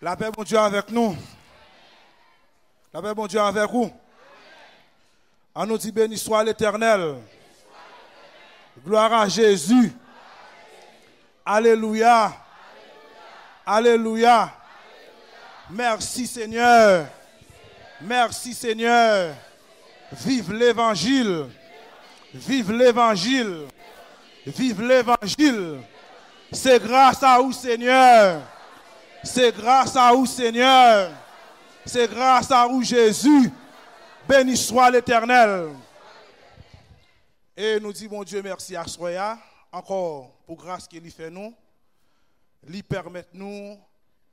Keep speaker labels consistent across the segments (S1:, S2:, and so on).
S1: La paix, bon Dieu, avec nous. La paix, bon Dieu, avec vous. On nous dit béni soit l'Éternel. Gloire à Jésus. Alléluia. Alléluia. Merci Seigneur. Merci Seigneur. Vive l'Évangile. Vive l'Évangile. Vive l'Évangile. C'est grâce à vous Seigneur. C'est grâce à vous Seigneur. C'est grâce à vous Jésus. Béni soit l'Éternel. Et nous disons, bon Dieu, merci à Soya, encore pour grâce qu'il fait nous, lui permettre nous,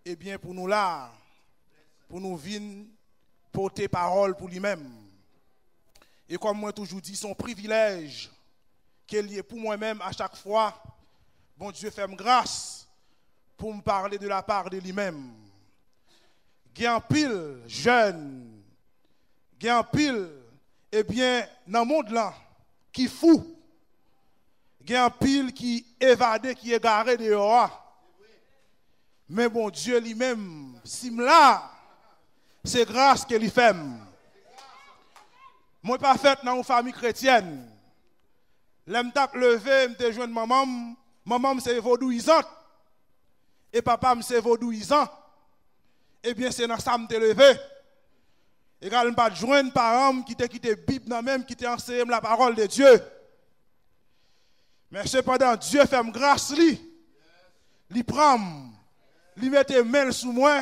S1: et bien pour nous là, pour nous venir porter parole pour lui-même. Et comme moi toujours dit, son privilège qu'il est pour moi-même à chaque fois, bon Dieu fait grâce pour me parler de la part de lui-même. Il y a un pile jeune, il y a un pile, eh bien, dans le monde là, qui fou. Il y a un pile qui évadé, qui est garé dehors. Mais bon Dieu lui-même, si là, c'est grâce qu'il fait. Moi, pas fait dans une famille chrétienne. L'aime tape levé, me joindre maman. Maman, c'est vaudouisante. Et papa, c'est vaudouisant. Eh bien, c'est dans ça, me levé. Et quand je ne pas joindre parents qui te quitté Bible, dans même qui te enseigné la parole de Dieu. Mais cependant, Dieu fait grâce, lui prend, lui met main sous moi,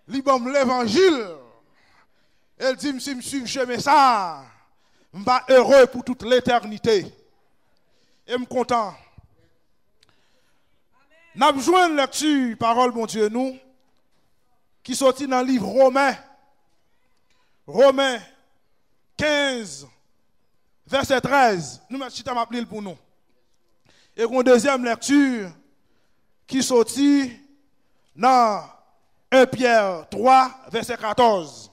S1: lui donne l'évangile. Elle dit, si je suis chemin ça, je suis heureux pour toute l'éternité. Et je suis content. Nous avons joué une lecture, parole, mon Dieu, nous, qui sortit dans le livre Romains. Romains 15, verset 13. Nous mettons m'appeler pour nous. Et une deuxième lecture qui sortit dans 1 Pierre 3, verset 14.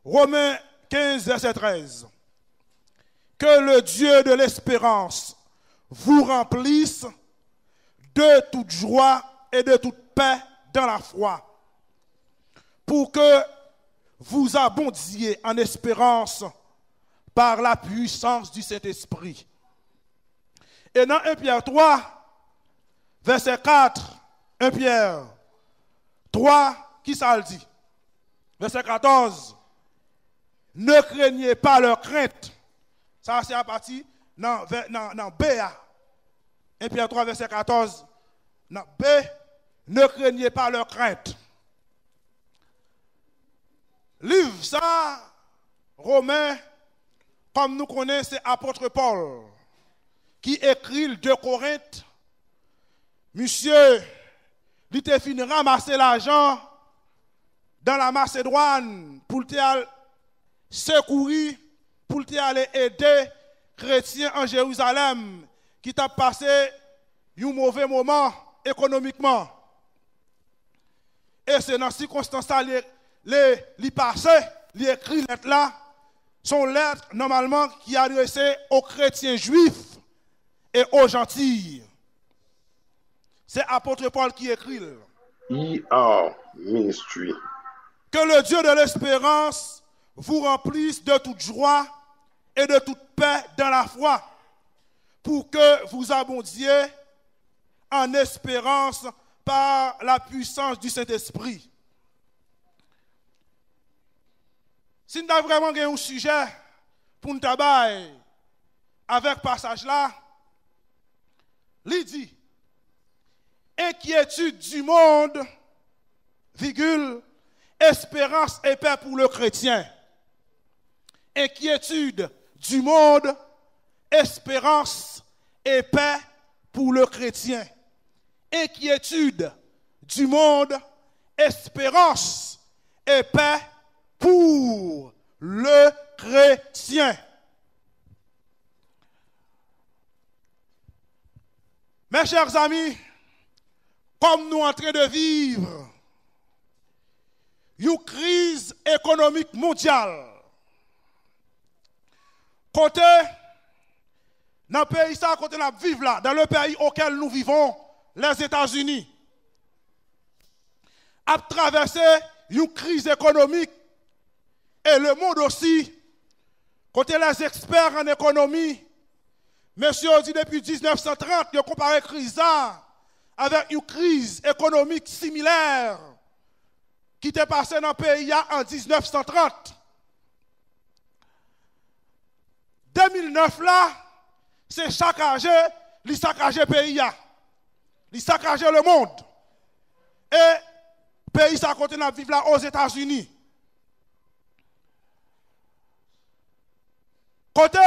S1: Romains 15, verset 13. Que le Dieu de l'espérance vous remplisse de toute joie et de toute paix dans la foi, pour que vous abondiez en espérance par la puissance du Saint-Esprit. Et dans 1 Pierre 3, verset 4, 1 Pierre 3, qui ça le dit? Verset 14, ne craignez pas leur crainte. Ça c'est à partir dans B. 1 Pierre 3, verset 14, dans B, ne craignez pas leur crainte. Livre ça, Romain, comme nous connaissons, c'est apôtre Paul qui écrit le 2 Corinthe. Monsieur, il te fini ramasser l'argent dans la Macédoine pour te aller secourir, pour te aller aider chrétiens en Jérusalem qui t'a passé un mauvais moment économiquement. Et c'est dans ces circonstances-là, les passé, les écrit lettre là, sont lettres normalement qui est adressées aux chrétiens juifs et aux gentils. C'est apôtre Paul qui écrit.
S2: ER Ministry.
S1: Que le Dieu de l'espérance vous remplisse de toute joie et de toute paix dans la foi, pour que vous abondiez en espérance par la puissance du Saint-Esprit. Si nous avons vraiment un sujet pour nous travailler avec ce passage-là, il dit, inquiétude du monde, virgule, espérance et paix pour le chrétien. Inquiétude du monde, espérance et paix pour le chrétien. Inquiétude du monde, espérance et paix pour le chrétien. Mes chers amis, comme nous sommes en train de vivre une crise économique mondiale, côté dans le pays ça, côté nous vivons là, dans le pays auquel nous vivons, les États-Unis, a traversé une crise économique et le monde aussi. Côté les experts en économie, monsieur dit depuis 1930, ils ont comparé la crise avec une crise économique similaire qui était passée dans le pays en 1930. 2009 là, c'est saccager, il saccager le pays, il saccager le monde. Et le pays ça continue à vivre là aux États-Unis. Côté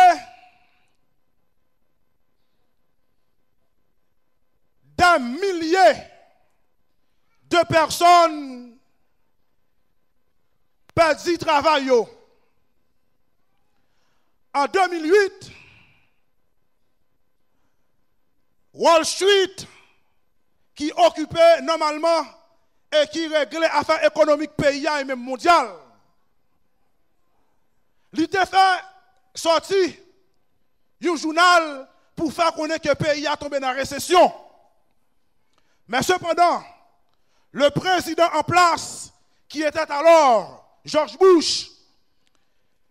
S1: d'un millier de personnes perdu le travail. En 2008, Wall Street, qui occupait normalement et qui réglait affaires économiques pays et même mondiales, il a fait sortir un journal pour faire connaître que le pays a tombé dans la récession. Mais cependant, le président en place, qui était alors George Bush,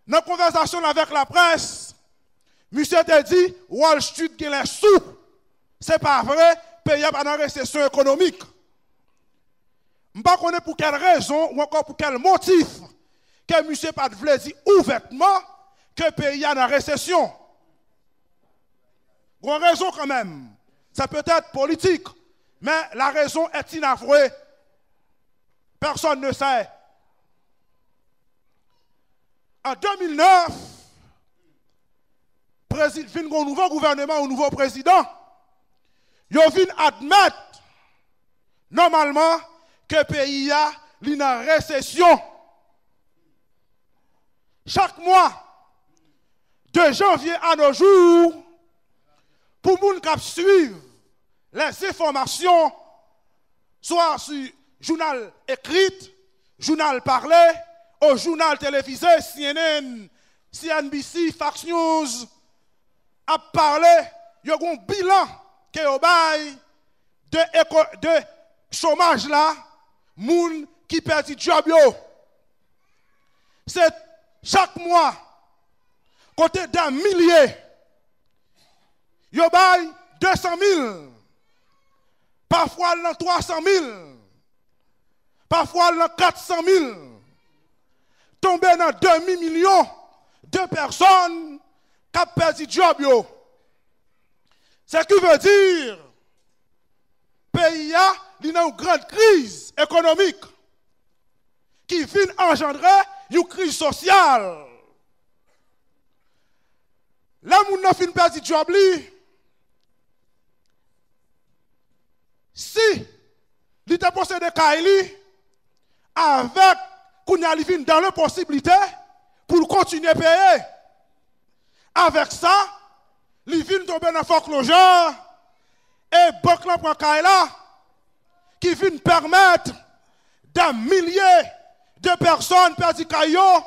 S1: dans la conversation avec la presse, monsieur a dit Wall Street qui est sous. C'est pas vrai, le pays a pas dans récession économique. Je ne sais pas pour quelle raison ou encore pour quel motif que monsieur pas voulu dire ouvertement que le pays a dans récession. Il y a une raison quand même. Ça peut être politique, mais la raison est inavouée. Personne ne sait. En 2009, un nouveau gouvernement, un nouveau président, il vient admettre normalement que le pays a une récession. Chaque mois, de janvier à nos jours, pour les gens qui suivent les informations, soit sur journal écrit, journal parlé, au journal télévisé, CNN, CNBC, Fox News, a parlé, il y a un bilan qui est de chômage là, moun qui perd du job yo. C'est chaque mois, côté d'un millier, il y a 200 000, parfois 300 000, parfois 400 000. Tomber dans demi-million de personnes qui ont perdu le job. Ce qui veut dire que le pays a une grande crise économique qui vient engendrer une crise sociale. Là, moun nan fin perdu le job, si il était possédé Kaili avec Kounya li vin dans la possibilité pour continuer à payer. Avec ça, li vin tomber dans foreclosure et banque la prend Kaila qui vin permettre d'un millier de personnes perdu Kayo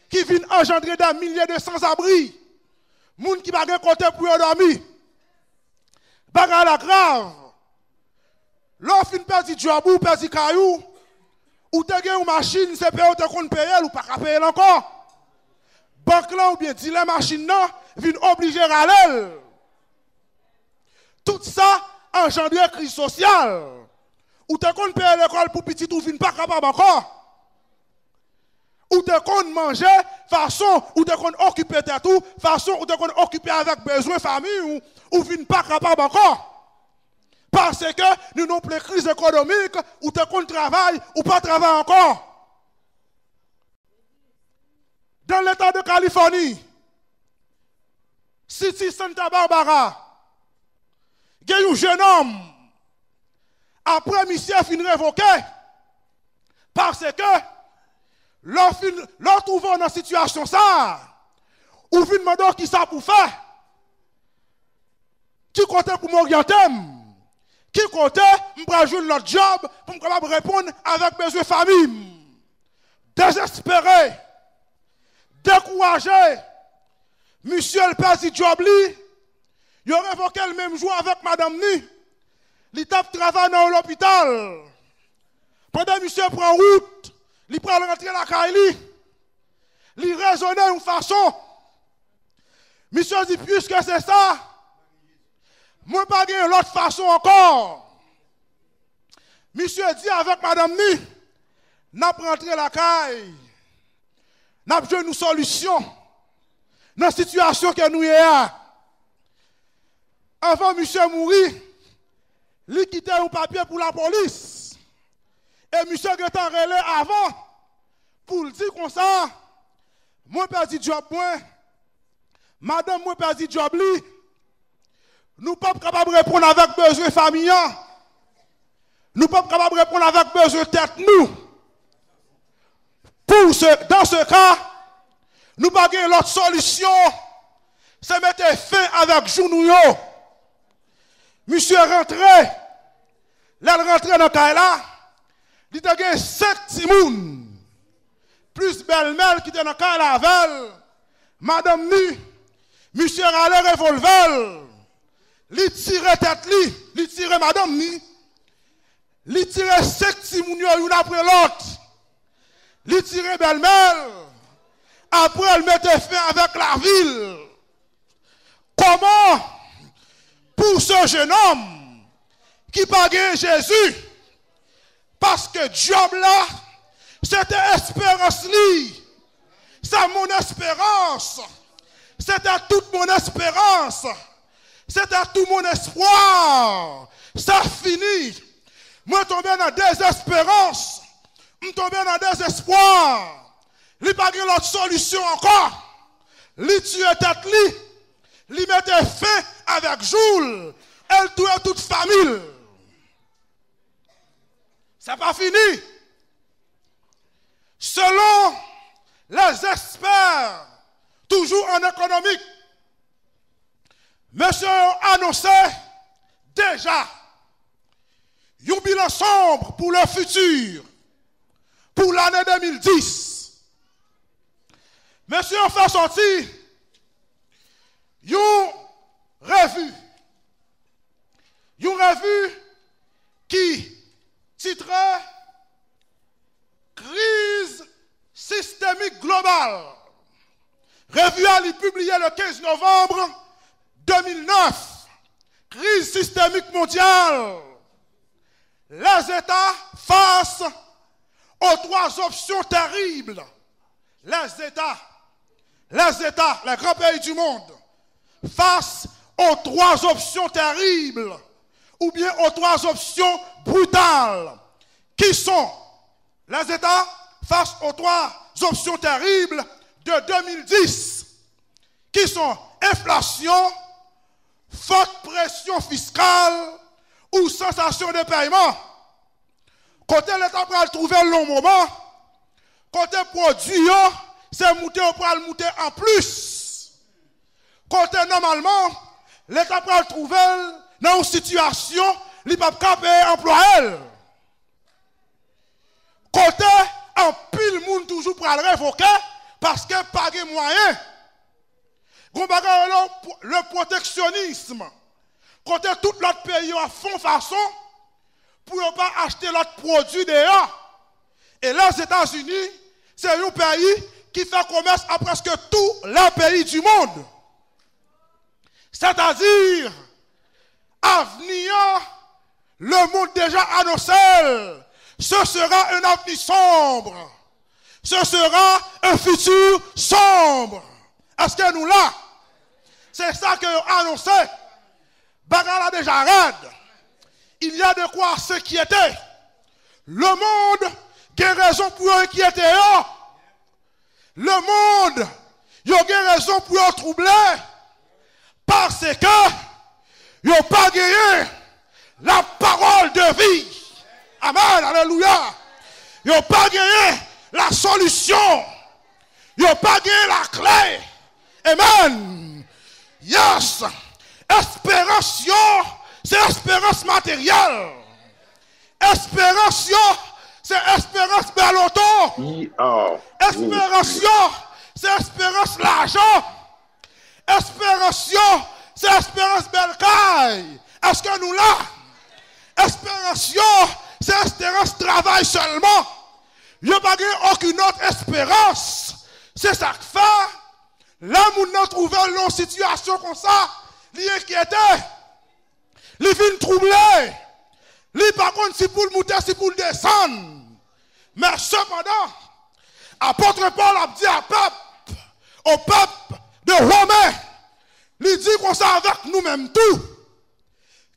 S1: qui vin engendrer des milliers de sans-abri. Moun qui pa gen côté pour dormir. Bagarre la grave. L'on fin perdu job ou perdu Kayou. Ou te gen une machine, c'est payé ou te kon payer ou pas payer encore. Banque là ou bien dit la machine là, vient obliger râler. Tout ça engendre une crise sociale. Ou te kon payer l'école pour petit ou vient pas capable encore. Ou te kon manger façon ou te kon occuper tout, façon ou te kon occuper avec besoin famille ou vient pas capable encore. Parce que nous n'avons plus de crise économique, ou tu as travail, ou pas travail encore. Dans l'État de Californie, City Santa Barbara, il y a un jeune homme, après monsieur fin révoqué, parce que l'on trouve dans cette situation ça, ou fin demande qui ça pour faire, qui compte pour m'orienter. Qui compte, je vais jouer notre job pour me répondre avec besoin de famille. Désespéré, découragé, monsieur le père du job, il a révoqué le même jour avec madame Ni. Il tape travail dans l'hôpital. Pendant que monsieur prend route, il prend rentrer la caille, il raisonne d'une façon. Monsieur dit, puisque c'est ça, moi pas gagner l'autre façon encore. Monsieur dit avec madame Ni, n'a pas rentré la caille, n'a pas une solution dans la situation que nous avons. Avant monsieur mourir, il quittait un papier pour la police. Et monsieur qui était relais avant, pour le dire comme ça, moi perdu job moi, madame moi perdu job li. Nous ne sommes pas capables de répondre avec besoin familial. Nous ne sommes pas capables de répondre avec besoin tête nous. Dans ce cas, nous n'avons pas l'autre solution, c'est mettre fin avec Jounou. Monsieur est rentré, là il rentré dans le cas là, il a gagné 5 timoun, plus belle-mère qui était dans le cas là avec madame Ni, monsieur a allé revolver, il tire tête li, il tire madame Ni, il tire 5 timoun une après l'autre. Il tire belle-mère, après il mettait fin avec la ville. Comment, pour ce jeune homme qui n'a pas gagné Jésus, parce que job là, c'était espérance li, c'est mon espérance, c'était toute mon espérance, c'était tout mon espoir, ça finit. Moi tombé dans la désespérance. Je tombe dans le désespoir. Il n'y a pas l'autre solution encore. Il tue tête li. Il mettait fin avec Joule. Elle tue toute famille. Ce n'est pas fini. Selon les experts, toujours en économique, monsieur a annoncé déjà un bilan sombre pour le futur. Pour l'année 2010, monsieur a fait sortir une revue qui titrait Crise systémique globale. Revue a été publiée le 15 novembre 2009. Crise systémique mondiale. Les États face aux 3 options terribles. Les États, les grands pays du monde, face aux 3 options terribles, ou bien aux 3 options brutales, qui sont les États face aux 3 options terribles de 2010, qui sont inflation, forte pression fiscale ou sensation de paiement. Côté l'État pour trouver le long moment, côté produit, c'est monter pour monter en plus. Côté normalement, l'État pour trouver dans une situation, il ne peut pas payer employé. Côté en pile monde toujours pour le révoquer parce qu'il n'y a pas de moyens. Le protectionnisme, côté tout l'autre pays a font façon pour ne pas acheter l'autre produit dehors. Et là, les États-Unis, c'est un pays qui fait commerce à presque tous les pays du monde. C'est-à-dire, à venir, le monde déjà annoncé, ce sera un avenir sombre. Ce sera un futur sombre. Est-ce que nous là? C'est ça que nous annoncé. Bagala déjà raide. Il y a de quoi s'inquiéter. Le monde a raison pour inquiéter. Le monde a raison pour troubler. Parce que il n'a pas gagné la parole de vie. Amen, alléluia. Il n'a pas gagné la solution. Il n'a pas gagné la clé. Amen. Yes. Espérance, c'est espérance matérielle. Espérance, c'est espérance baloto. Espérance, c'est espérance l'argent. Espérance, c'est espérance belle caille. Est-ce que nous là? Espérance, c'est espérance travail seulement. Il n'y a pas aucune autre espérance. C'est ça que fait. Là, nous avons trouvé une situation comme ça. Il inquiétait. Il vient troubler. Il par contre, si pour le monter, si pour le descendre. Mais cependant, apôtre Paul a dit au peuple de Romains, il dit qu'on ça avec nous-mêmes tout,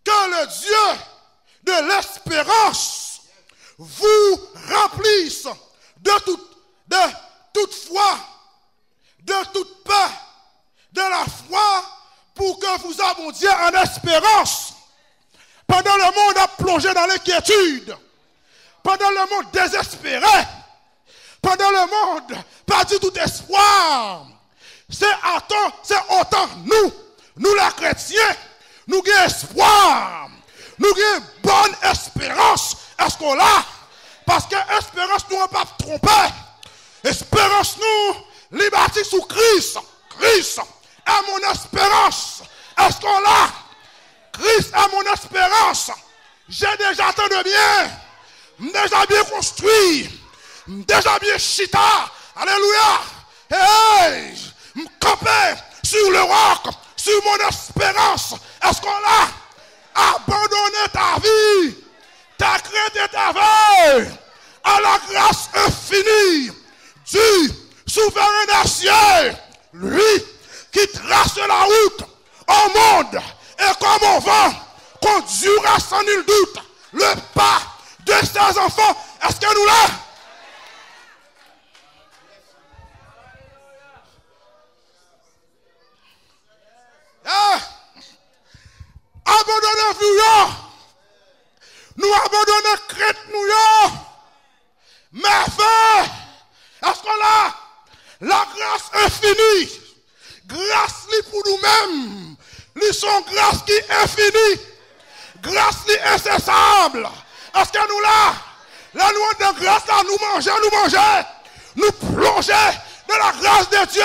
S1: que le Dieu de l'espérance vous remplisse de toute foi, de toute paix, de la foi, pour que vous abondiez en espérance. Pendant le monde a plongé dans l'inquiétude, pendant le monde désespéré, pendant le monde perdu tout espoir, c'est autant nous les chrétiens, nous avons espoir, nous avons bonne espérance. Est-ce qu'on l'a? Parce que espérance nous n'a pas trompé. Espérance nous, liberté sous Christ. Christ est mon espérance. Est-ce qu'on l'a? Christ est mon espérance. J'ai déjà tant de bien. Déjà bien construit. Déjà bien chita. Alléluia. Hey, m'camper sur le roc, sur mon espérance. Est-ce qu'on l'a? Abandonner ta vie, ta crainte et ta veille à la grâce infinie du souverain des cieux, lui qui trace la route au monde et comme au vent conduira sans nul doute le pas de ses enfants. Est-ce que nous là? Abandonnez-vous, nous abandonnons crête nous, mais fait, est-ce qu'on a la grâce infinie, grâce pour nous-mêmes, ils sont grâce qui est infinie, grâce qui est incessable. Est-ce que nous là, la loi de grâce là, nous manger, nous plonger dans la grâce de Dieu,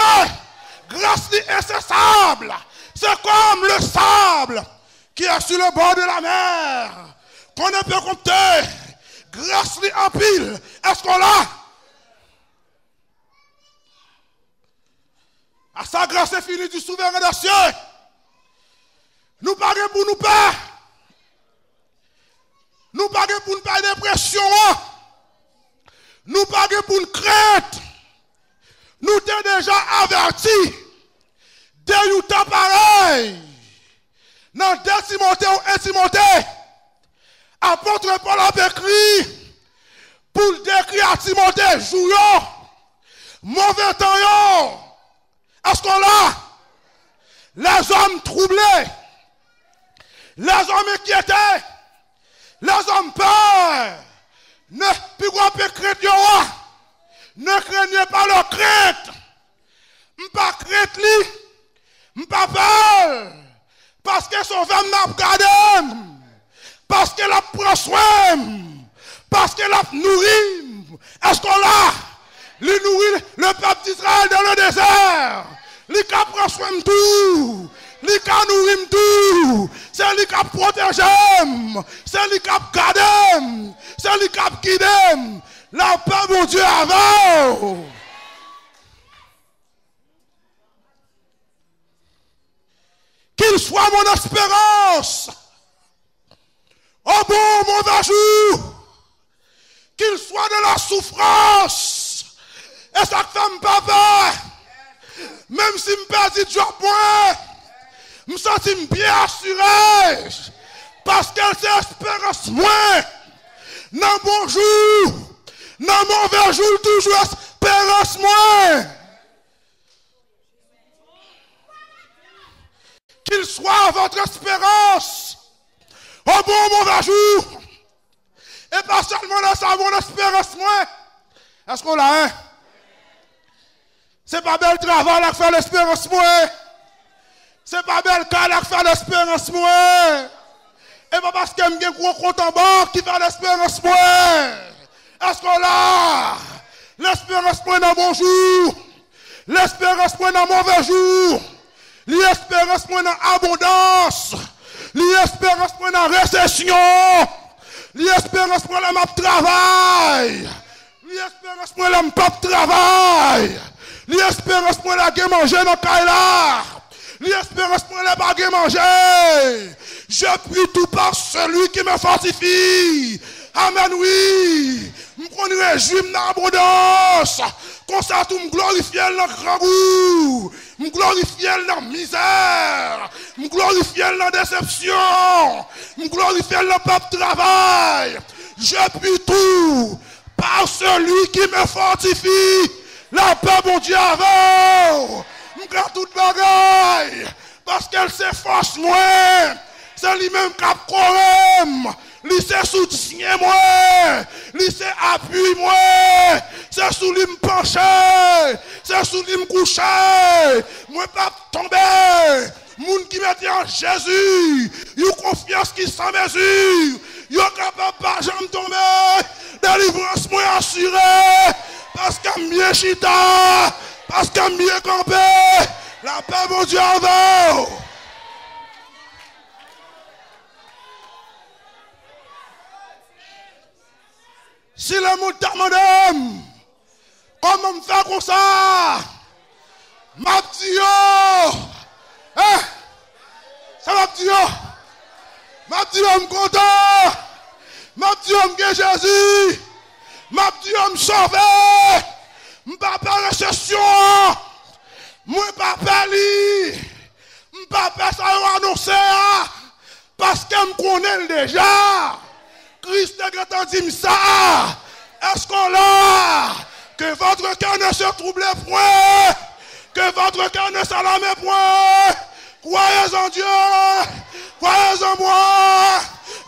S1: grâce qui est incessable. C'est comme le sable qui est sur le bord de la mer, qu'on ne peut compter, grâce en pile. Est-ce qu'on l'a? À sa grâce infinie du souverain des cieux, nous parlons pour nous pas. Nous parlons pour nous pas d'impression. Nous parlons pour nous crainte. Nous t'avons déjà averti. Dès ou temps pareil. Dans 2 Timothée ou 1 Timothée, apôtre Paul a écrit pour décrire à Timothée, jouant, mauvais temps. Est-ce qu'on l'a? Les hommes troublés, les hommes inquiétés, les hommes peur, ne plus grand crainte, ne craignez pas leur crainte. M'pas crainte li, m'pas peur, parce que son femme n'a pas gardé, parce qu'elle a pris soin, parce qu'elle a nourri. Est-ce qu'on l'a? Il nourrit le peuple d'Israël dans le désert. Il a pris soin de tout. Il a nourri tout. C'est lui qui a protégé. C'est lui qui a gardé. C'est lui qui a guidé. La paix, mon Dieu, avant. Qu'il soit mon espérance. Au bon mauvais jour. Qu'il soit de la souffrance. Et ça fait me papa. Même si me perdis de joie point, me sentis bien assuré. Parce qu'elle s'espérance moins. Dans bon jour, dans mauvais jour, toujours espérance moins. Qu'il soit votre espérance au bon mauvais jour. Et pas seulement dans sa bonne espérance moins. Est-ce qu'on l'a, hein? C'est pas bel travail à faire l'espérance moins. C'est pas bel cas à faire l'espérance moins. Et pas parce qu'il y a un gros compte en banque qui fait l'espérance moins. Est-ce qu'on l'a? L'espérance moins dans bon jour. L'espérance moins dans mauvais jour. L'espérance moins dans abondance. L'espérance moins dans récession. L'espérance pour le map travail. L'espérance pour le pap travail. L'espérance pour la guerre manger dans Kaila. L'espérance pour les baguettes manger. Je prie tout par celui qui me fortifie. Amen, oui. Je me réjouis dans l'abondance. Comme ça, tout me glorifier dans le grand goût. Me glorifier dans la misère. Me glorifier dans la déception. Me glorifier dans le pape travail. Je prie tout par celui qui me fortifie. La paix, mon Dieu, avant. Je garde toute bagaille. Parce qu'elle s'efforce moins. C'est lui-même qui a correm. Lui c'est soutien moi. Lui c'est appui moi. C'est sous lui me pencher. C'est sous lui me coucher. Moi pas tomber. Moun qui mette en Jésus. Yon confiance qui sans mesure. Yon capable pas jamais tomber. Délivrance moi assurée. Parce qu'à mieux chita. Parce qu'à mieux camper. La paix mon Dieu avant. Si le monde t'a demandé, comment me faire comme ça? Ma dit, hein? Ça m'a dit, ma dit, je suis content. Ma dit, je suis Jésus. Ma dit, je suis sauvé. Je ne peux pas récession. Je ne peux pas lire. Je ne peux pas ça annoncer. Parce que je connais déjà. Christ a dit ça. Est-ce qu'on l'a? Que votre cœur ne se trouble point. Que votre cœur ne s'alarme point. Croyez en Dieu. Croyez en moi.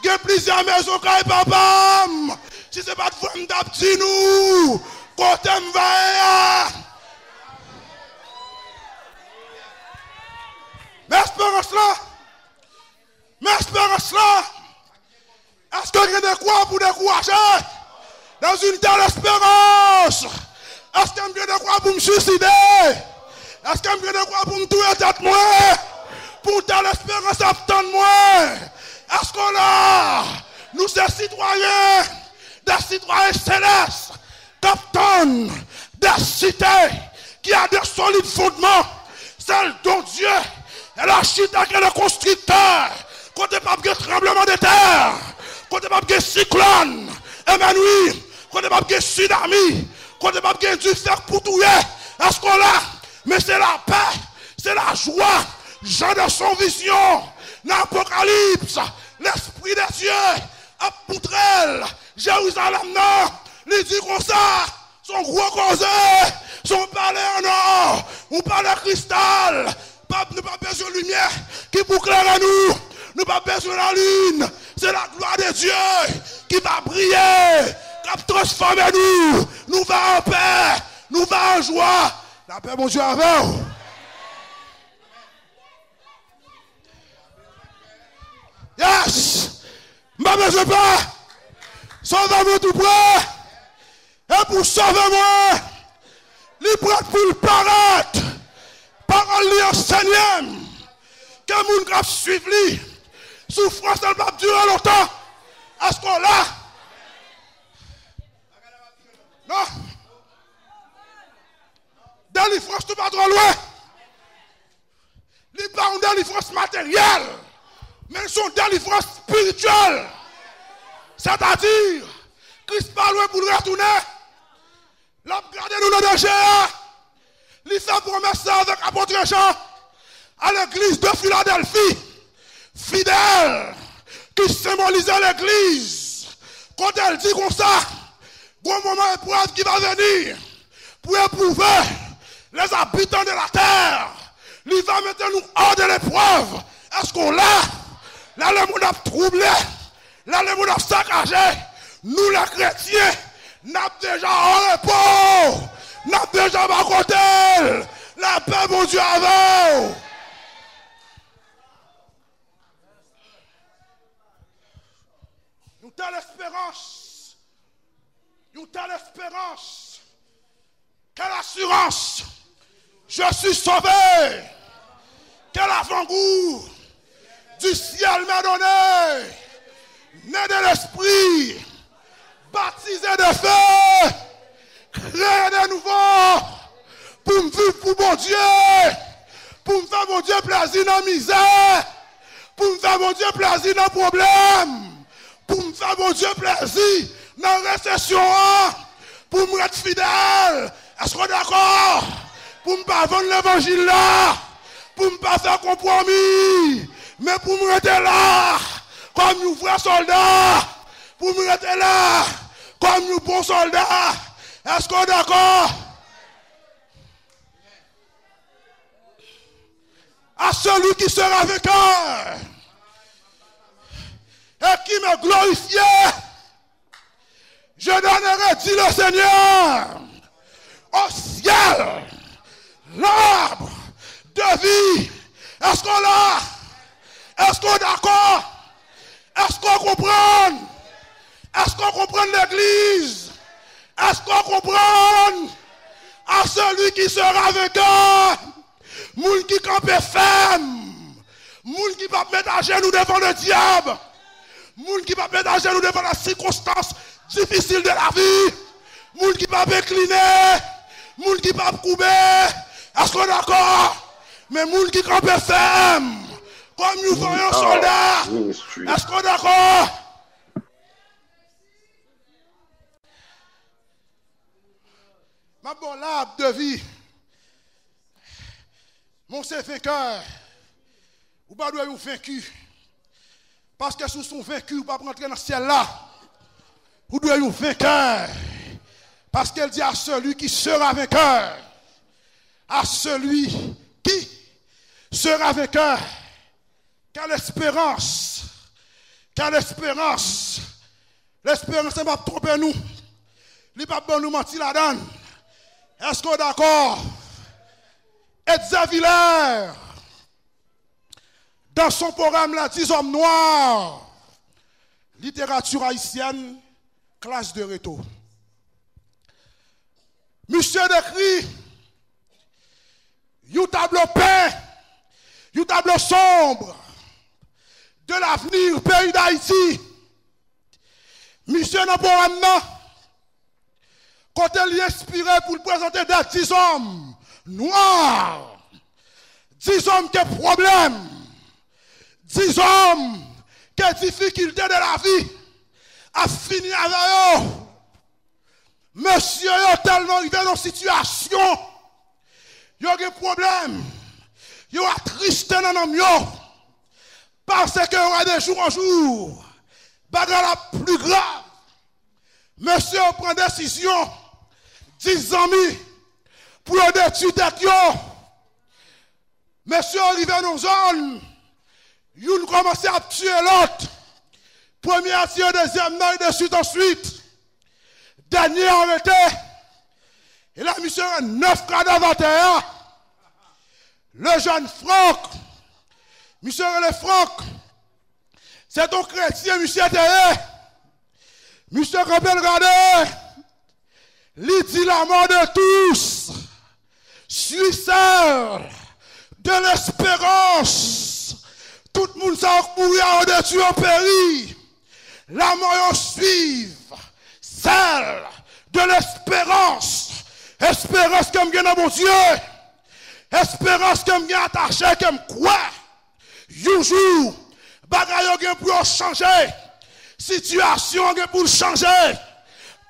S1: Il y a plusieurs maisons qui sont papa. Si ce n'est pas de vous, m'd'abdi nous. Côté m'va. Mais espérance là. Mais espérance là. Est-ce que vous avez de quoi pour décourager dans une telle espérance? Est-ce que vous avez de quoi pour me suicider? Est-ce que vous avez de quoi pour me tuer tête moi? Pour telle espérance attendre moi? Est-ce qu'on a, nous ces citoyens, des citoyens célestes, capitaines des cités, qui a des solides fondements, celle dont Dieu est l'architecte et le constructeur, quand il n'y a pas de tremblement de terre, quand il n'y a pas de cyclone, amen oui, quand il n'y a pas de tsunami, quand il n'y a pas de du fer pour touiller, est-ce qu'on l'a? Mais c'est la paix, c'est la joie, Jean de son vision, l'Apocalypse, l'Esprit de Dieu, à Poutrelle, Jérusalem, non, il dit comme ça, son gros causé, son palais en or, ou palais cristal, nous pas besoin de lumière qui pour clairer nous, nous pas besoin de la lune, c'est la gloire de Dieu qui va briller, qui va transformer nous, nous va en paix, nous va en joie, la paix mon Dieu avec vous. Yes! Ma besoin pas! Sauvez-moi tout près! Et pour sauver moi, les prêts pour le paraître, parole lui enseigne, que moun grave suivre lui, souffrance elle va durer longtemps. Est-ce qu'on l'a? Non? Délivrance tout pas trop loin. Les pas une délivrance matérielle, mais son délivrance spirituelle. C'est-à-dire, Christ pas loin pour retourner. L'homme garde nous dans le danger. Il fait promesse avec l'apôtre Jean à l'église de Philadelphie. Fidèle, qui symbolisait l'église. Quand elle dit comme ça, bon moment épreuve qui va venir pour éprouver les habitants de la terre. Il va mettre nous hors de l'épreuve. Est-ce qu'on l'a? Là, le monde a troublé. Là, le monde a saccagé. Nous, les chrétiens, nous avons déjà en repos. Nous avons déjà à côté. La paix, mon Dieu, avant. Nous telle espérance. Nous telle espérance. Quelle assurance. Je suis sauvé. Quel avant-goût du ciel m'a donné. Ne de l'esprit, baptisé de feu, créé de nouveau, pour me vivre pour mon Dieu, pour me faire mon Dieu plaisir dans la misère, pour me faire mon Dieu plaisir dans le problème, pour me faire mon Dieu plaisir dans la récession, pour me être fidèle. Est-ce qu'on est d'accord? Pour ne pas vendre l'évangile là, pour ne pas faire compromis, mais pour me rester là, comme nous vrais soldats, pour me rester là, comme nous bons soldats. Est-ce qu'on est d'accord? À celui qui sera vainqueur et qui me glorifiait, je donnerai, dit le Seigneur, au ciel, l'arbre de vie. Est-ce qu'on l'a? Est-ce qu'on est d'accord? Est-ce qu'on comprend? Est-ce qu'on comprend l'église? Est-ce qu'on comprend? À celui qui sera vainqueur, moun qui campe ferme, moun qui va mettre à genoux devant le diable, moun qui va mettre à genoux devant la circonstance difficile de la vie, moun qui va incliner, moun qui va couper. Est-ce qu'on est d'accord? Mais moun qui campe ferme, comme nous voyons soldats. Est-ce qu'on est d'accord? Ma bonne l'arbre de vie, mon c'est vainqueur, ou pas doit vous vaincu. Parce que si vous sont vaincus, vous ne pouvez pas rentrer dans ce ciel-là. Vous devez vous vainqueur. Parce qu'elle dit à celui qui sera vainqueur, à celui qui sera vainqueur. Quelle espérance! Quelle espérance! L'espérance ne va pas tromper nous. Il ne va pas nous mentir là-dedans. Est-ce qu'on est d'accord? Edza Villers, dans son programme là, 10 hommes noirs, littérature haïtienne, classe de réto. Monsieur décrit, un tableau peint, un tableau sombre de l'avenir pays d'Haïti. Monsieur dans le programme là, quand elle est inspiré pour le présenter des 10 hommes noirs, 10 hommes qui ont problème, 10 hommes qui ont difficulté de la vie, a fini avec eux. Monsieur est tellement arrivé dans une situation, il y a des problèmes, il y a triste dans l'homme, parce que y a des jours en jour, bagarre la plus grave. Monsieur prend décision, 10 amis, pour le détruire tête. Monsieur arrivé dans une zone, il commence à tuer l'autre. Premier tir, deuxième, non, et de suite ensuite. Dernier arrêté. Et là, monsieur a 9 cadavres à terre. Le jeune Franck, monsieur le Franck, c'est un chrétien, monsieur terre. Monsieur Campbell regardez, il dit la mort de tous, suis seul de l'espérance. Tout le monde s'en mourir au-dessus en péri. La mort suive, celle de l'espérance. Espérance comme bien dans mon Dieu. Espérance comme bien attaché comme quoi. Un jour, bagaille bien pour changer. Situation pour changer.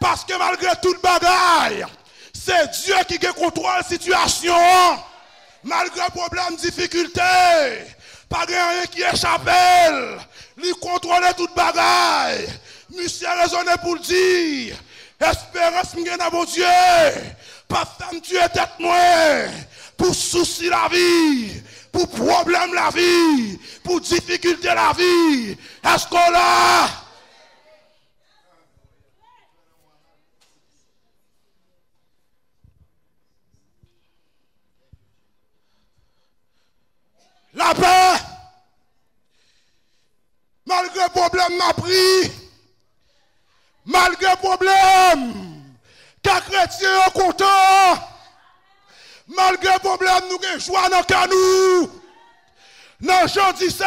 S1: Parce que malgré toute bagaille, c'est Dieu qui contrôle la situation. Malgré problème, difficulté, pas rien qui échappe. Il contrôle toute bagaille. Monsieur a raisonné pour le dire. Espérance m'gagne dans mon Dieu. Pas femme tuer tête moi. Pour souci la vie. Pour problème la vie. Pour difficulté la vie. Est-ce qu'on l'a? La paix, malgré problème m'a pris, malgré problème, car chrétien est content, malgré problème nous avons joie dans nous. Dans Jean 17,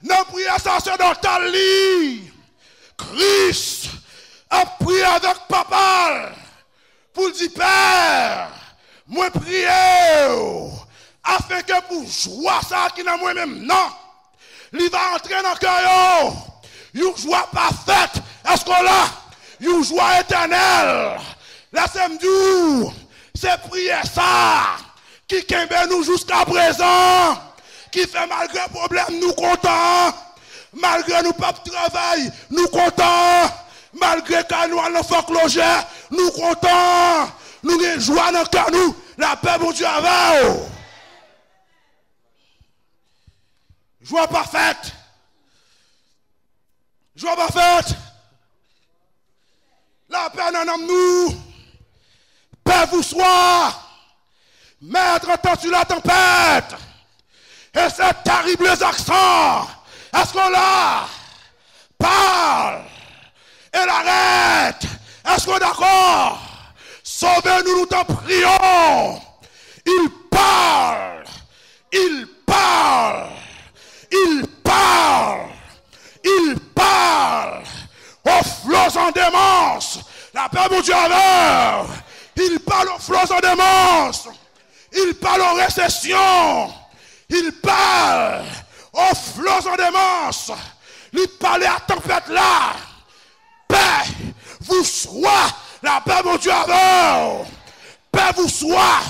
S1: Dans prière sacerdotale, Christ a prié avec papa pour dire Père, moi prier afin que pour joie ça qui dans moi-même, non, il va entrer dans le cœur, une joie parfaite, est-ce qu'on l'a, une joie éternelle. La samedi, c'est prier ça qui kembe nous jusqu'à présent, qui fait malgré problème nous contents, malgré nous pas de travail, nous contents, malgré que nous allons faire clocher, nous contents, nous avons joie dans le cœur, nous, la paix pour Dieu avec. Joie parfaite. Joie parfaite. La paix dans nous. Paix vous soit. Maître, entends-tu la tempête? Et ces terribles accents, est-ce qu'on l'a? Parle. Et l'arrête. Est-ce qu'on est d'accord? Sauvez-nous, nous t'en prions. Il parle. Il parle. Il parle. Il parle. Aux flots en démence. La paix mon Dieu avec. Il parle aux flots en démence. Il parle aux récessions. Il parle aux flots en démence. Il parle à la tempête là. Paix vous soit. La paix mon Dieu avec. Paix vous soit.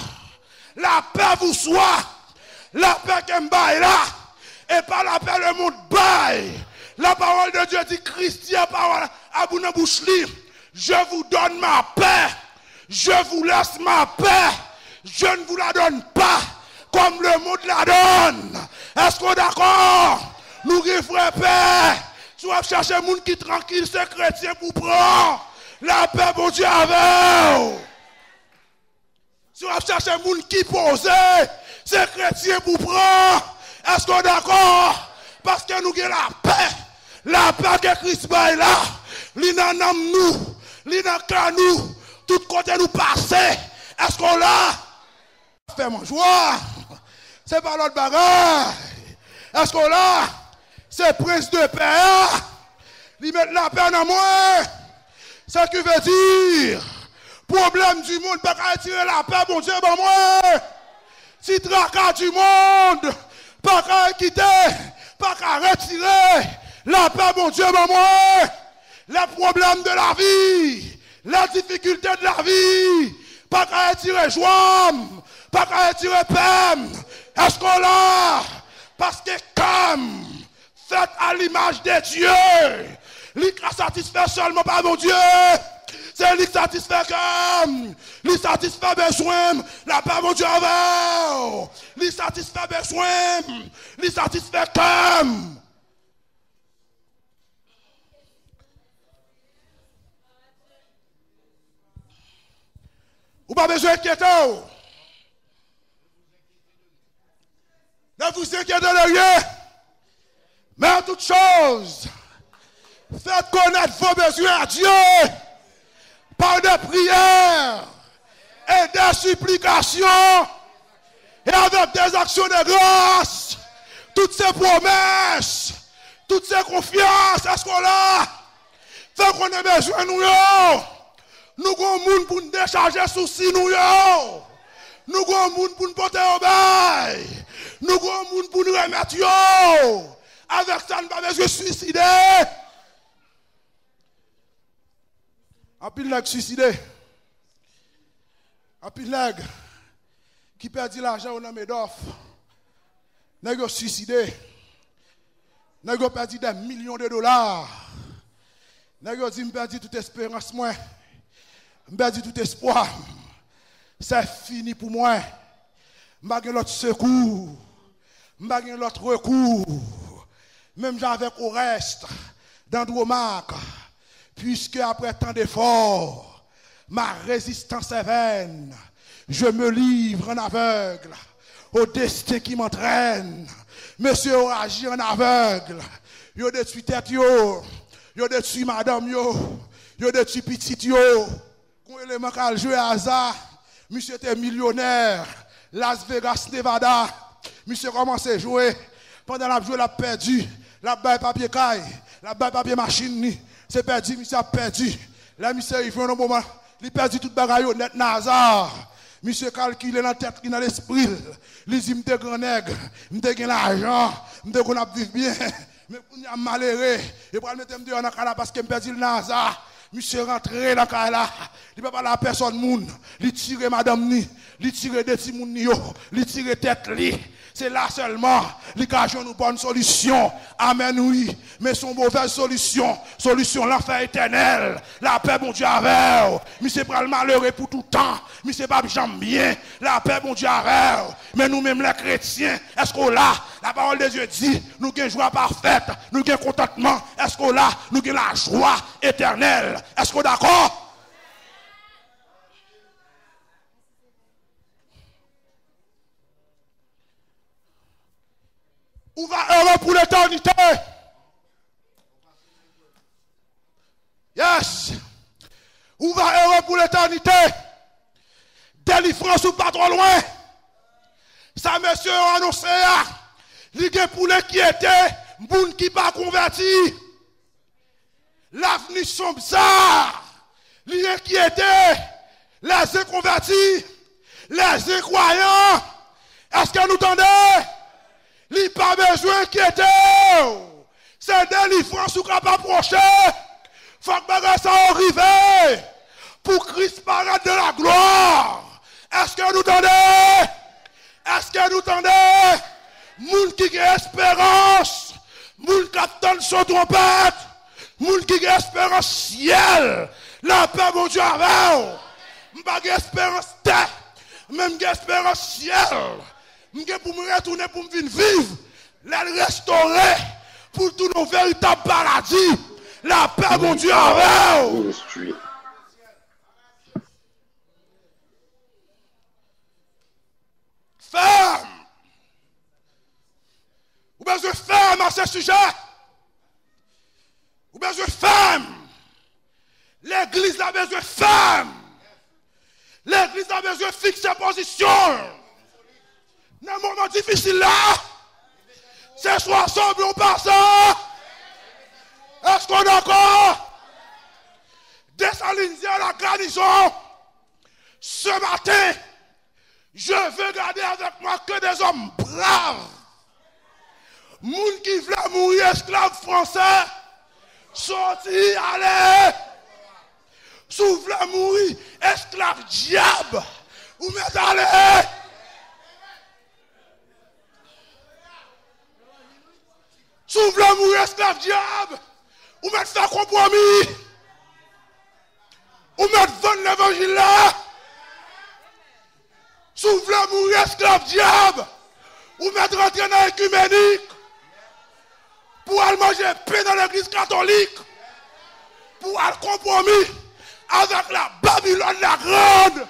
S1: La paix vous soit. La paix qui me là. Et par la paix le monde baille. La parole de Dieu dit Christian parole à Bouna Bouchli. Je vous donne ma paix. Je vous laisse ma paix. Je ne vous la donne pas comme le monde la donne. Est-ce qu'on est d'accord? Nous frère paix. Si vous cherchez un monde qui est tranquille, c'est chrétien pour prendre la paix pour Dieu avec. Si vous cherchez un monde qui pose, c'est chrétien pour prendre. Est-ce qu'on est d'accord? Parce que nous avons la paix que Christ baille là, il dans nous, il dans nous, tout côté nous passer. Est-ce qu'on l'a? Fait mon joie, c'est pas l'autre bagarre. Est-ce qu'on l'a? C'est prince de paix. Il met la paix dans moi. Ce qui veut dire, problème du monde, pas qu'à tirer la paix, bon Dieu, bon moi. Si tracas du monde, pas qu'à quitter, pas qu'à retirer la paix, mon Dieu, bon moi. Les problèmes de la vie, la difficulté de la vie, pas qu'à retirer joie, pas qu'à retirer peine. Est-ce qu'on l'a? Parce que comme fait à l'image de Dieu, lui qui satisfait seulement par mon Dieu. C'est lui qui satisfait comme, lui satisfait besoin, la paix mon Dieu avec. Lui satisfait besoin, lui satisfait comme. Ou pas besoin d'inquiéter. Ne vous inquiétez de rien. Mais en toute chose, faites connaître vos besoins à Dieu par des prières et des supplications et avec des actions de grâce. Toutes ces promesses, toutes ces confiances, est-ce qu'on l'a? Fait qu'on a besoin de nous. Nous avons un monde pour nous décharger soucis nous. Nous avons un monde pour nous porter au bail. Nous avons un monde pour nous remettre. Avec ça, nous ne pouvons pas se suicider. Un pile nèg suicidé. Un pile nèg qui perdit l'argent au nom d'off. Nèg suicidé. Nèg perdu des millions de dollars. Nèg dit me perdu toute espérance moi. Me perdu tout espoir. C'est fini pour moi. M'pa gen l'autre secours. M'pa gen l'autre recours. Même j'avais au reste d'Andromaque. Puisque après tant d'efforts, ma résistance est vaine. Je me livre en aveugle au destin qui m'entraîne. Monsieur a agi en aveugle. Yo détruit tête yo. Yo détruit madame yo. Yo détruit petite yo. Quand élément qu'a joué à hasard, monsieur était millionnaire. Las Vegas, Nevada. Monsieur commençait à jouer. Pendant la joué, il a perdu La balle papier caille, la balle papier machine, c'est perdu, monsieur a perdu. Là, monsieur, il fait un moment, il perdu toute bagaille, net Nazar. Monsieur calcule dans la tête, dans l'esprit. Il dit, je suis grand nègre, je suis l'argent, je suis bien. Mais pour nous malheureux, et pour mettre dehors dans la parce que je perdu le Nazar. Monsieur rentré dans la là, il ne peut pas la personne moun, il tire madame ni, il tire des petits moun yo, il tire tête li. C'est là seulement, il y a une bonne solution. Amen, oui. Mais son mauvaise solution, l'enfer éternel. La paix, mon Dieu, avec. Mais c'est pas le malheureux pour tout temps. Mais c'est pas jamais bien. La paix, mon Dieu, avec. Mais nous-mêmes, les chrétiens, est-ce qu'on là, la parole de Dieu dit, nous avons une joie parfaite, nous avons un contentement. Est-ce qu'on là, nous avons la joie éternelle. Est-ce qu'on est d'accord? Ou va heureux pour l'éternité. Yes. Ou va heureux pour l'éternité. Délivrance ou pas trop loin. Ça, monsieur, a annoncé. Il y a pour les qui étaient, moun qui pas converti. L'avenir sombre ça. Il y a qui étaient, les inconvertis, les incroyants. Est-ce que nous entendez? Il n'y a pas besoin d'inquiéter. C'est délivrance ou capable approcher. Faut que ça arrive. Pour Christ paraître de la gloire. Est-ce que nous entendez? Est-ce que nous entendez? Moun qui a espérance. Moun qui attend son trompette. Moun qui a espérance ciel. La paix, mon Dieu, avec. M'pas espérance terre. Même espérance ciel. Pour me retourner, pour me vivre, les restaurer pour tout nos véritables paradis. La paix, mon Dieu, avec
S2: Ministry.
S1: Ferme. Ou bien je ferme à ce sujet. Ou bien je ferme. L'église a besoin de ferme. L'église a besoin de fixer position. Dans un moment difficile là, c'est soit ensemble ou pas ça. Est-ce qu'on est encore désaliniser la garnison? Ce matin, je veux garder avec moi que des hommes braves. Moun qui veulent mourir esclaves français, sorti, allez. Si vous voulez mourir esclaves diable, ou mettez allez. Si vous voulez mourir esclave diable, ou mettre ça compromis, ou mettre vendre l'évangile là. Si vous voulez mourir esclave diable, ou mettre rentrer dans l'écuménique, pour aller manger pain dans l'église catholique, pour aller compromis avec la Babylone la grande.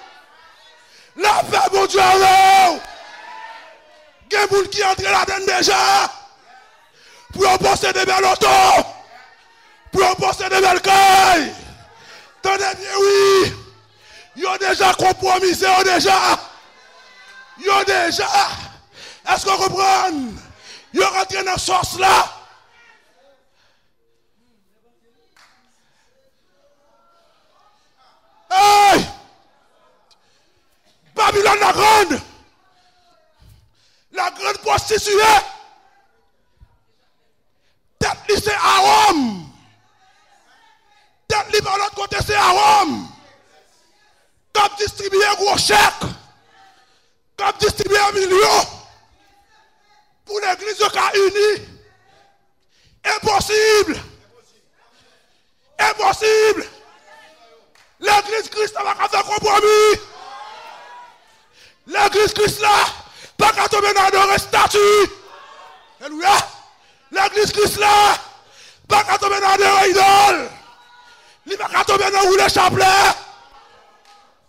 S1: La paix, mon Dieu, alors. Il y a des gens qui entrent là-dedans déjà. Pour posséder des belles autos, pour posséder des belles cailles. Tenez bien, oui. Ils ont déjà compromisé, ils ont déjà. Est-ce qu'on comprend? Ils ont rentré dans ce sens là. Hey! Babylone la grande prostituée. Tête c'est à Rome. Tête par l'autre côté c'est à Rome. Comme distribuer un gros chèque. Comme distribuer un million. Pour l'église de cas unie. Impossible. Impossible. L'église Christ n'a pas fait compromis. L'église Christ là, pas qu'à tomber dans de statue. Alléluia. L'église Christ là, pas qu'à tomber dans des idoles. Il pas qu'à tomber dans rouler chapelet.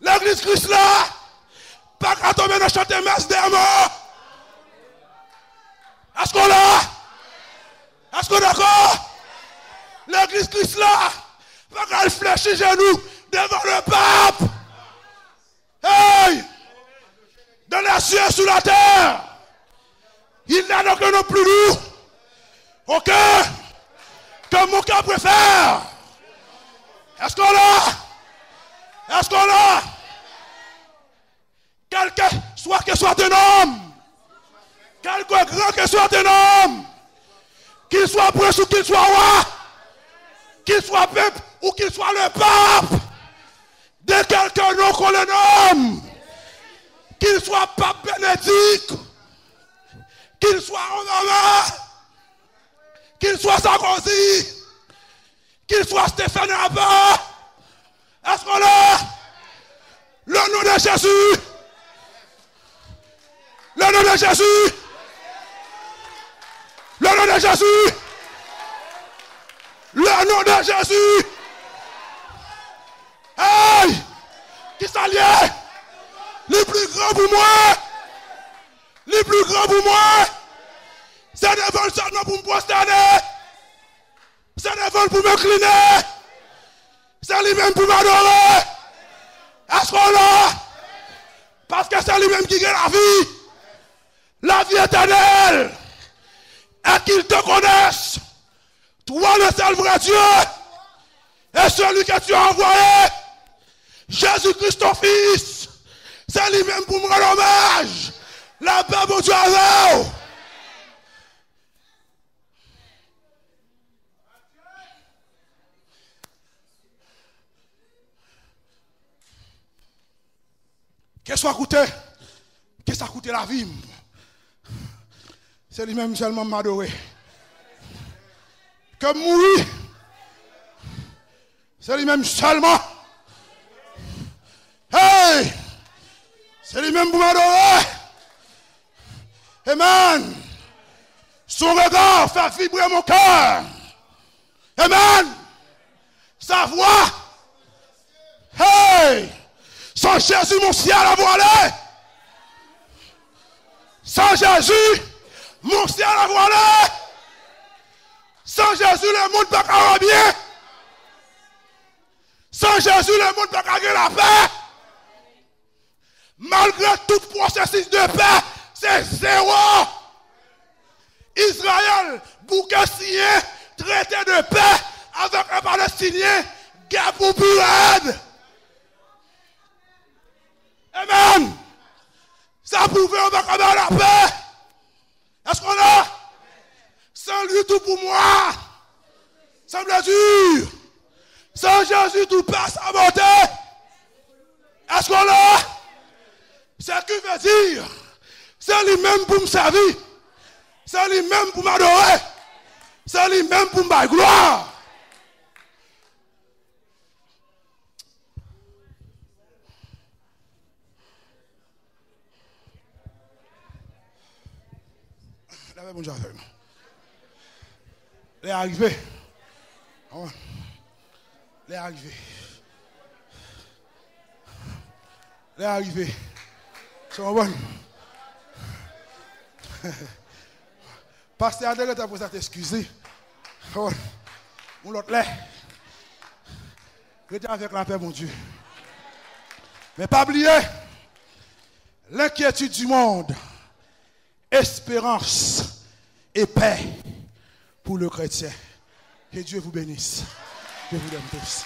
S1: L'église Christ là, pas qu'à tomber dans chanter messe des morts. Est-ce qu'on l'a? Est-ce qu'on est d'accord? L'église Christ là, pas qu'à fléchir genoux devant le pape. Hey! Dans les cieux sous la terre. Il n'a donc non plus lourd. Ok? Que mon cœur préfère. Est-ce qu'on l'a? Est-ce qu'on l'a? Que soit un homme, quelque grand que soit un homme, qu'il soit prince ou qu'il soit roi, qu'il soit peuple ou qu'il soit le pape, de quelqu'un nom qu'on le nomme, qu'il soit pape Bénédicte, qu'il soit Obama, qu'il soit Sarkozy, qu'il soit Stéphane Abba, est-ce qu'on a le nom de Jésus? Le nom de Jésus! Le nom de Jésus! Le nom de Jésus! Hey! Qui s'allie? Les plus grands pour moi! Les plus grands pour moi! C'est des vols seulement pour me prosterner! C'est des vols pour m'incliner! C'est lui-même pour m'adorer! Est-ce qu'on l'a? Parce que c'est lui-même qui gagne la vie! La vie éternelle, et qu'ils te connaissent, toi le seul vrai Dieu, et celui que tu as envoyé, Jésus-Christ ton Fils, c'est lui-même pour me rendre hommage, la paix pour Dieu avec. Qu'est-ce que ça a coûté la vie? C'est lui-même seulement m'adorer. Que mourir, c'est lui-même seulement. Hey! C'est lui-même pour m'adorer. Amen. Son regard fait vibrer mon cœur. Amen. Sa voix. Hey! Sans Jésus, mon ciel a voilé. Sans Jésus, mon ciel a voilé. Sans Jésus, le monde ne peut pas bien. Sans Jésus, le monde ne peut pas gagner la paix. Malgré tout processus de paix, c'est zéro. Israël, bouquet signé, traité de paix avec un Palestinien, guerre pour purade. Amen. Ça prouve qu'on va avoir la paix. Est-ce qu'on a? Sans lui tout pour moi. Semble dur. Sans Jésus tout passe à monter. Est-ce qu'on a? C'est ce qu'il veut dire. C'est lui-même pour me servir. C'est lui-même pour m'adorer. C'est lui-même pour me faire gloire. Bon Dieu, il est arrivé. Il est arrivé. Il est arrivé. C'est bon. Pasteur Adèle t'a posé à t'excuser. On l'autre là. Restez avec la paix, mon Dieu. Mais pas oublier l'inquiétude du monde, espérance et paix pour le chrétien. Que Dieu vous bénisse. Que vous l'aime tous.